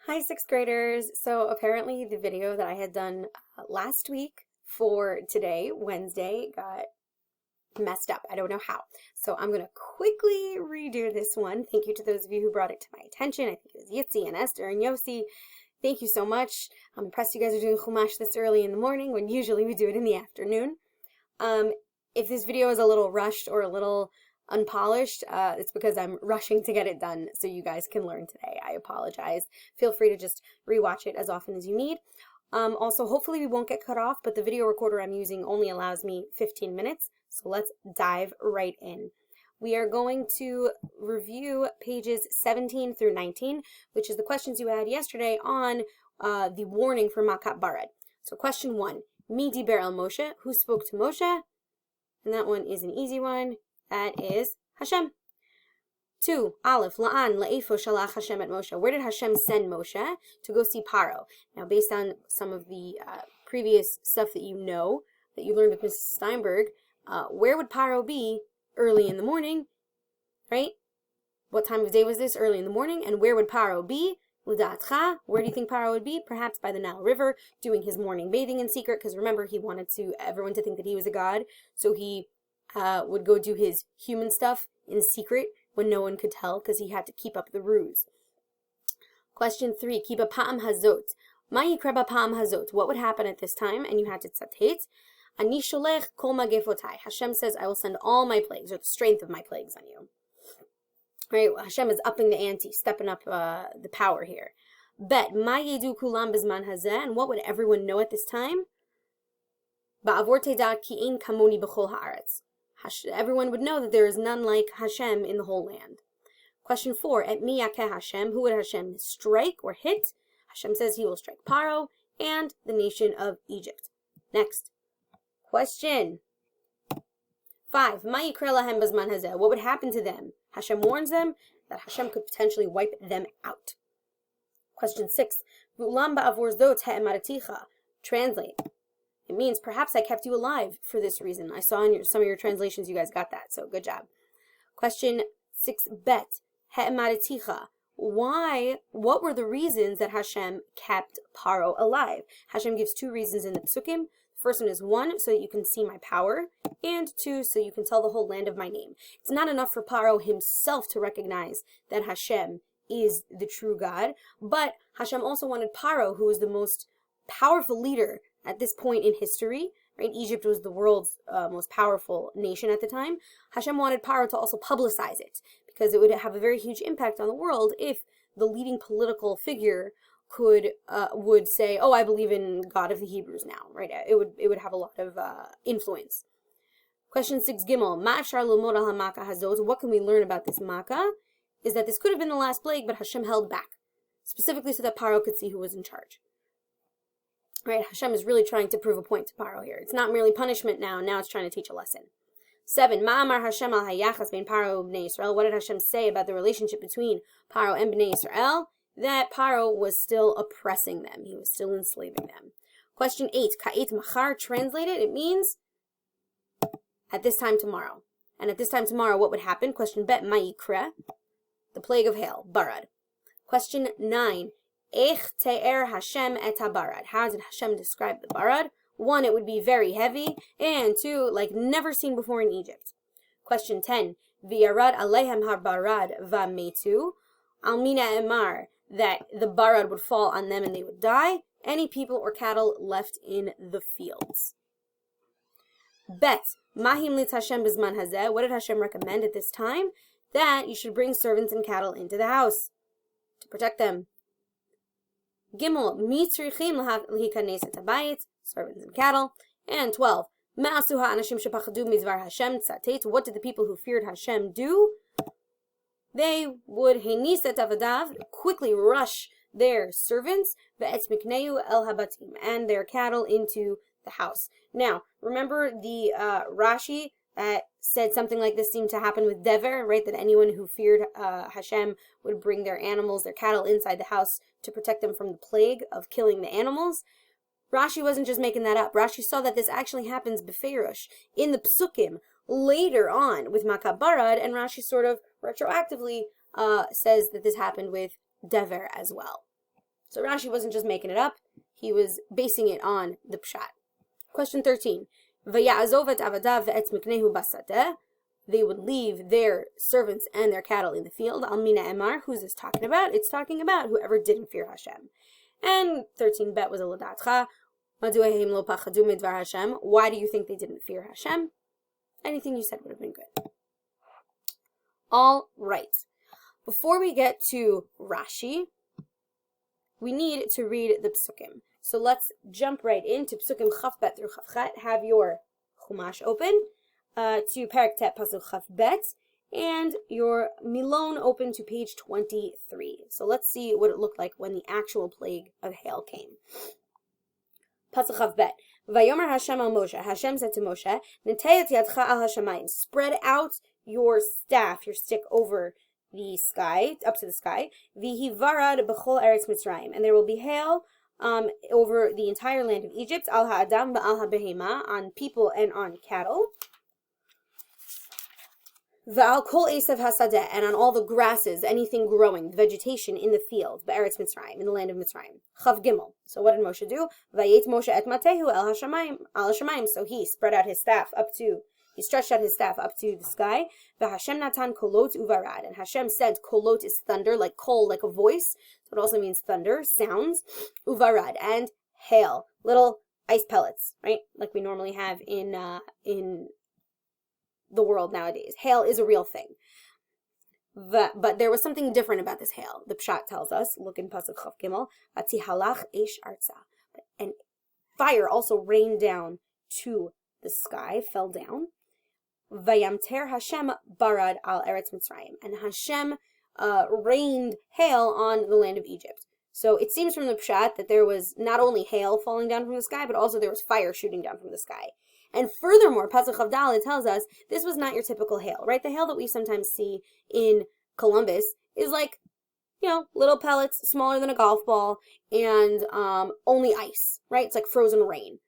Hi, sixth graders. So apparently the video that I had done last week for today, Wednesday, got messed up. I don't know how. So I'm going to quickly redo this one. Thank you to those of you who brought it to my attention. I think it was Yitzi and Esther and Yossi. Thank you so much. I'm impressed you guys are doing Chumash this early in the morning when usually we do it in the afternoon. If this video is a little rushed or a little unpolished, it's because I'm rushing to get it done so you guys can learn today. I apologize. Feel free to just rewatch it as often as you need. Also, hopefully we won't get cut off, but the video recorder I'm using only allows me 15 minutes, so let's dive right in. We are going to review pages 17 through 19, which is the questions you had yesterday on the warning for Makat Barad. So question 1, Mi diber el Moshe, who spoke to Moshe? And that one is an easy one. That is Hashem. 2, Aleph, La'an, La'efo shalach Hashem et Moshe. Where did Hashem send Moshe? To go see Paro. Now, based on some of the previous stuff that you know, that you learned with Mrs. Steinberg, where would Paro be early in the morning, right? What time of day was this? Early in the morning. And where would Paro be? L'da'atcha, where do you think Paro would be? Perhaps by the Nile River, doing his morning bathing in secret, because remember, he wanted everyone to think that he was a god, so he would go do his human stuff in secret when no one could tell, because he had to keep up the ruse. Question 3, Ki b'pa'am hazot. Ma yikra b'pa'am hazot. What would happen at this time? And you had to tzatet. Ani sholech kol magefotai. Hashem says, I will send all my plagues, or the strength of my plagues on you. Right, Hashem is upping the ante, stepping up the power here. Bet, ma yedu kulam bizman hazeh, and what would everyone know at this time? Ba'avor teda ki ein kamoni b'chol haaretz. Everyone would know that there is none like Hashem in the whole land. Question 4, et mi yakeh Hashem, who would Hashem strike or hit? Hashem says he will strike Paro and the nation of Egypt. Next. Question 5, ma yikra lahem bazman hazeh, what would happen to them? Hashem warns them that Hashem could potentially wipe them out. Question 6. V'ulam ba'avor zot ha'emaraticha. Translate. It means, perhaps I kept you alive for this reason. I saw in some of your translations you guys got that, so good job. Question 6 bet. Ha'emaraticha. What were the reasons that Hashem kept Paro alive? Hashem gives 2 reasons in the Psukim. First one is 1, so that you can see my power, and 2, so you can tell the whole land of my name. It's not enough for Paro himself to recognize that Hashem is the true God, but Hashem also wanted Paro, who was the most powerful leader at this point in history, right? Egypt was the world's most powerful nation at the time. Hashem wanted Paro to also publicize it, because it would have a very huge impact on the world if the leading political figure would say, oh, I believe in God of the Hebrews now, right? It would have a lot of influence. Question 6 Gimel, Ma'afshar l'mod al ha'maka hazot. What can we learn about this Makkah? Is that this could have been the last plague, but Hashem held back, specifically so that Paro could see who was in charge. Right? Hashem is really trying to prove a point to Paro here. It's not merely punishment now it's trying to teach a lesson. 7 Ma'amar Hashem al hayachas bein Paro and Bnei Yisrael. What did Hashem say about the relationship between Paro and Bnei Yisrael? That Paro was still oppressing them. He was still enslaving them. Question 8, Ka'et Machar, translated, it means at this time tomorrow. And at this time tomorrow, what would happen? Question Bet, Ma'ikra, the plague of hail, Barad. Question 9, Ech Te'er Hashem et HaBarad. How did Hashem describe the Barad? 1, it would be very heavy, and 2, like never seen before in Egypt. Question 10, V'yarad Alehem HaBarad Va'metu, Almina Emar, that the Barad would fall on them and they would die, any people or cattle left in the fields. Bet, Mahim Litz Hashem Bizman Hazeh, what did Hashem recommend at this time? That you should bring servants and cattle into the house to protect them. Gimel, Mitzrichim L'hikanes et Habayit, servants and cattle. And 12, Ma'asu ha'anashim shepachadu mizvar Hashem tzatet, what did the people who feared Hashem do? They would quickly rush their servants el habatim, and their cattle into the house. Now, remember the Rashi that said something like this seemed to happen with Dever, right? That anyone who feared Hashem would bring their animals, their cattle inside the house to protect them from the plague of killing the animals. Rashi wasn't just making that up. Rashi saw that this actually happens befeirush in the Psukim later on with Makat Barad, and Rashi sort of retroactively says that this happened with Dever as well. So Rashi wasn't just making it up, he was basing it on the pshat. Question 13. Vaya'azov et avadav ve'etz miknehu basadeh. They would leave their servants and their cattle in the field. Almina Emar, who's this talking about? It's talking about whoever didn't fear Hashem. And 13 bet was a ladatcha. Why do you think they didn't fear Hashem? Anything you said would have been good. All right. Before we get to Rashi, we need to read the psukim. So let's jump right into psukim chaf bet through chaf chet. Have your chumash open to Perek Tet pasuk chaf bet, and your milon open to page 23. So let's see what it looked like when the actual plague of hail came. Pasuk chaf bet. Vayomer Hashem al Moshe. Hashem said to Moshe, Netei et yadcha al hashamayim. Spread out your staff, your stick over the sky, up to the sky. Vihi varad b'chol eretz Mitzrayim. And there will be hail over the entire land of Egypt. Al ha'adam v'al ha'behema. On people and on cattle. V'al kol esav hasadeh, and on all the grasses, anything growing, vegetation in the field, be'eretz Mitzrayim, in the land of Mitzrayim. Chav Gimel. So what did Moshe do? Vayet Moshe et matehu el hashamayim. So he spread out his staff he stretched out his staff up to the sky. V'Hashem natan kolot uvarad, and Hashem said, kolot is thunder, like kol, like a voice. So it also means thunder, sounds. Uvarad, and hail, little ice pellets, right? Like we normally have in the world nowadays. Hail is a real thing. But there was something different about this hail. The Pshat tells us, look in Pasuk Chav Gimel, Atihalach Eish Arza. And fire also rained down to the sky, fell down. Vayamter Hashem barad al Eretz Mitzrayim. And Hashem rained hail on the land of Egypt. So it seems from the Pshat that there was not only hail falling down from the sky, but also there was fire shooting down from the sky. And furthermore, Pasuk Chav Daled tells us this was not your typical hail, right? The hail that we sometimes see in Columbus is like, little pellets smaller than a golf ball and only ice, right? It's like frozen rain.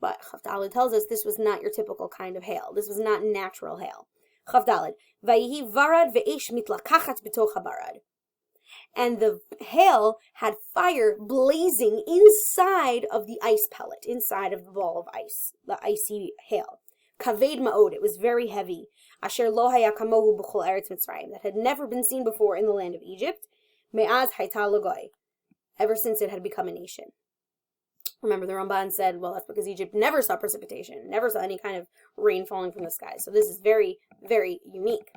But Chav Daled tells us this was not your typical kind of hail. This was not natural hail. Chav Daled, Vayihi varad ve'esh mitlakachat b'toch habarad. And the hail had fire blazing inside of the ice pellet, inside of the ball of ice, the icy hail. Kaved ma'od, it was very heavy. Asher lo haya kamohu b'chol eretz Mitzrayim, that had never been seen before in the land of Egypt. Me'az hayta lagoy, ever since it had become a nation. Remember, the Ramban said, well, that's because Egypt never saw precipitation, never saw any kind of rain falling from the sky. So this is very, very unique.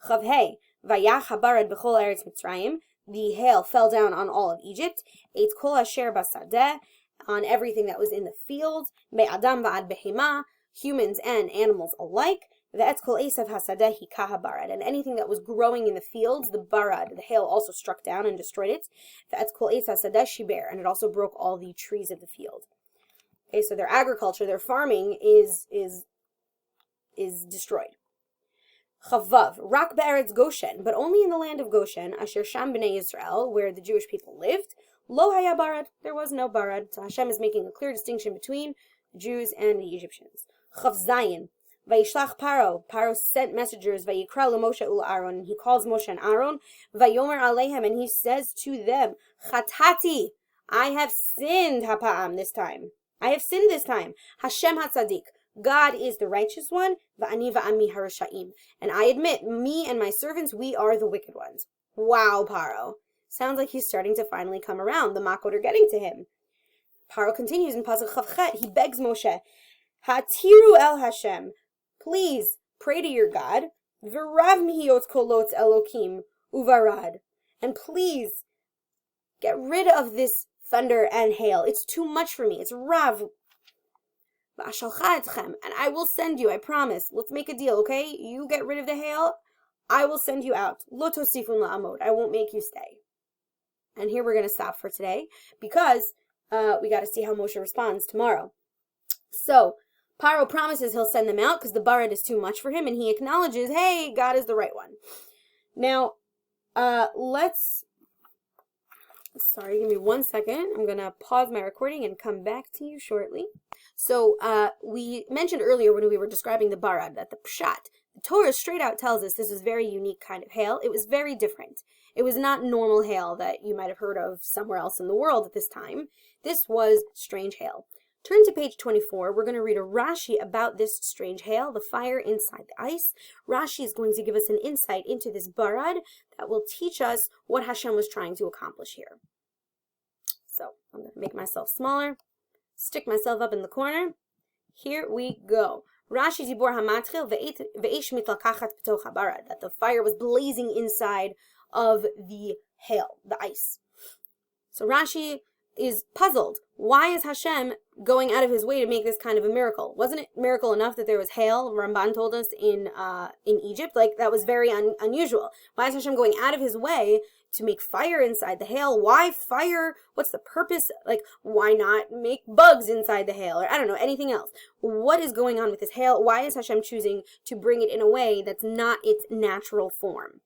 Chav hey, vayach habarad b'chol eretz Mitzrayim. The hail fell down on all of Egypt. Eit kol asher basadeh, on everything that was in the field. Me'adam va'ad behema, humans and animals alike. Ve'etz kol esav hasadeh hikah barad, and anything that was growing in the fields, the barad, the hail also struck down and destroyed it. Ve'etz kol esav hasadeh shiber, and it also broke all the trees of the field. Okay, so their agriculture, their farming is destroyed. Chavav, rak be'eretz Goshen, but only in the land of Goshen, asher sham b'nei Yisrael, where the Jewish people lived. Lo haya barad, there was no barad. So Hashem is making a clear distinction between the Jews and the Egyptians. Chav Zayin, vayishlach Paro sent messengers, vayikra leMoshe u'Aaron, and he calls Moshe and Aaron, vayomer aleihem, and he says to them, Chatati, I have sinned hapa'am this time. I have sinned this time. Hashem hatzadik. God is the righteous one, va'ani va'ami harasha'im. And I admit, me and my servants, we are the wicked ones. Wow, Paro. Sounds like he's starting to finally come around. The Makot are getting to him. Paro continues in Pasuk Chav Chet. He begs Moshe, Hatiru el Hashem. Please pray to your God. V'rav mihiyot kolot elokim uvarad. And please get rid of this thunder and hail. It's too much for me. It's rav. And I will send you, I promise. Let's make a deal, okay? You get rid of the hail, I will send you out. Lo tosifun la'amod. I won't make you stay. And here we're going to stop for today because we got to see how Moshe responds tomorrow. So, Paro promises he'll send them out because the barad is too much for him, and he acknowledges, hey, God is the right one. Now, sorry, give me 1 second. I'm going to pause my recording and come back to you shortly. So, we mentioned earlier when we were describing the barad that the pshat, the Torah straight out tells us this is very unique kind of hail. It was very different. It was not normal hail that you might have heard of somewhere else in the world at this time. This was strange hail. Turn to page 24. We're going to read a Rashi about this strange hail, the fire inside the ice. Rashi is going to give us an insight into this barad that will teach us what Hashem was trying to accomplish here. So I'm going to make myself smaller, stick myself up in the corner. Here we go. Rashi Zibor HaMatchil ve'esh mitlakachat b'toch habarad, that the fire was blazing inside of the hail, the ice. So Rashi is puzzled. Why is Hashem going out of his way to make this kind of a miracle? Wasn't it miracle enough that there was hail? Ramban told us in Egypt, like that was very unusual. Why is Hashem going out of his way to make fire inside the hail? Why fire? What's the purpose? Like, why not make bugs inside the hail? Or I don't know, anything else. What is going on with this hail? Why is Hashem choosing to bring it in a way that's not its natural form?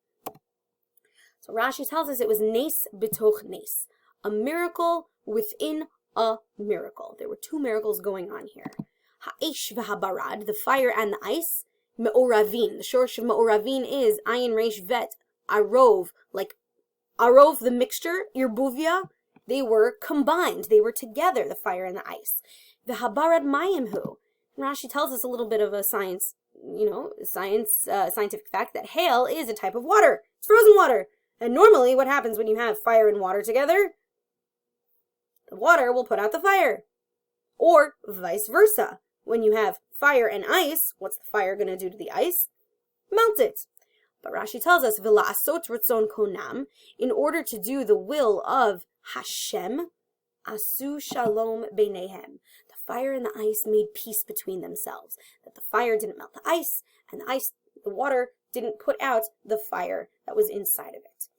So Rashi tells us it was nes b'toch nes, a miracle within a miracle. There were two miracles going on here. Ha'esh v'habarad, the fire and the ice. Me'oravin, the shorsh of me'oravin is ayin reish vet, arov, like arov, the mixture, irbuvia, they were combined. They were together, the fire and the ice. V'habarad mayimhu. Rashi tells us a little bit of a science, scientific fact that hail is a type of water. It's frozen water. And normally what happens when you have fire and water together? The water will put out the fire. Or vice versa. When you have fire and ice, what's the fire going to do to the ice? Melt it. But Rashi tells us, V'la'asot ritzon konam, in order to do the will of Hashem, asu shalom beinehem. The fire and the ice made peace between themselves. That the fire didn't melt the ice, and the water didn't put out the fire that was inside of it.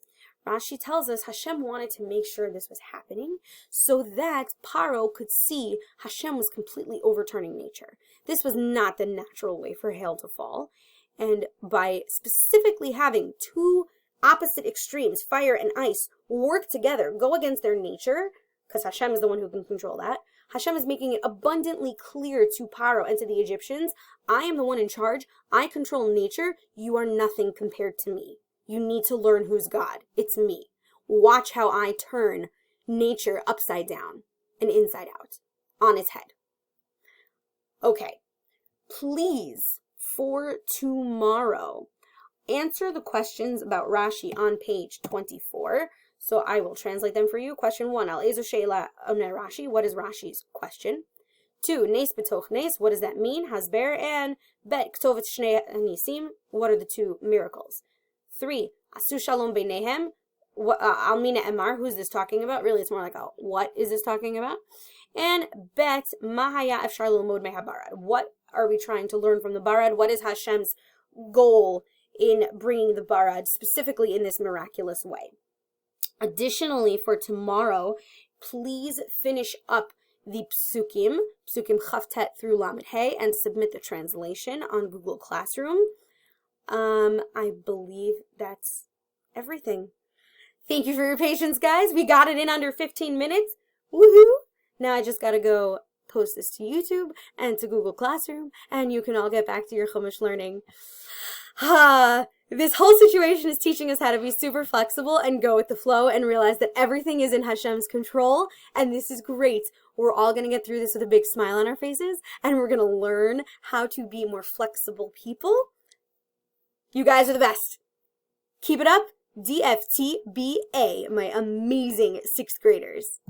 Rashi tells us Hashem wanted to make sure this was happening so that Paro could see Hashem was completely overturning nature. This was not the natural way for hail to fall. And by specifically having two opposite extremes, fire and ice, work together, go against their nature, because Hashem is the one who can control that, Hashem is making it abundantly clear to Paro and to the Egyptians, I am the one in charge, I control nature, you are nothing compared to me. You need to learn who's God. It's me. Watch how I turn nature upside down and inside out, on its head. Okay, please, for tomorrow, answer the questions about Rashi on page 24. So I will translate them for you. Question 1, Al Ezo Sheila Oner Rashi. What is Rashi's question? 2, Nes b'toch nes. What does that mean? Hasber. And Bet Ktovet Shnei Nisim. What are the two miracles? 3, Asu Shalom Beinehem. Almina Emar. Who's this talking about? Really, it's more like what is this talking about? And Bet Mahaya Efshar Lilmod Mehabarad. What are we trying to learn from the Barad? What is Hashem's goal in bringing the Barad, specifically in this miraculous way? Additionally, for tomorrow, please finish up the Psukim Chavtet through Lamed Hey, and submit the translation on Google Classroom. I believe that's everything. Thank you for your patience, guys. We got it in under 15 minutes. Woohoo! Now I just gotta go post this to YouTube and to Google Classroom, and you can all get back to your Chumash learning. This whole situation is teaching us how to be super flexible and go with the flow and realize that everything is in Hashem's control, and this is great. We're all going to get through this with a big smile on our faces, and we're going to learn how to be more flexible people. You guys are the best. Keep it up. DFTBA, my amazing 6th graders.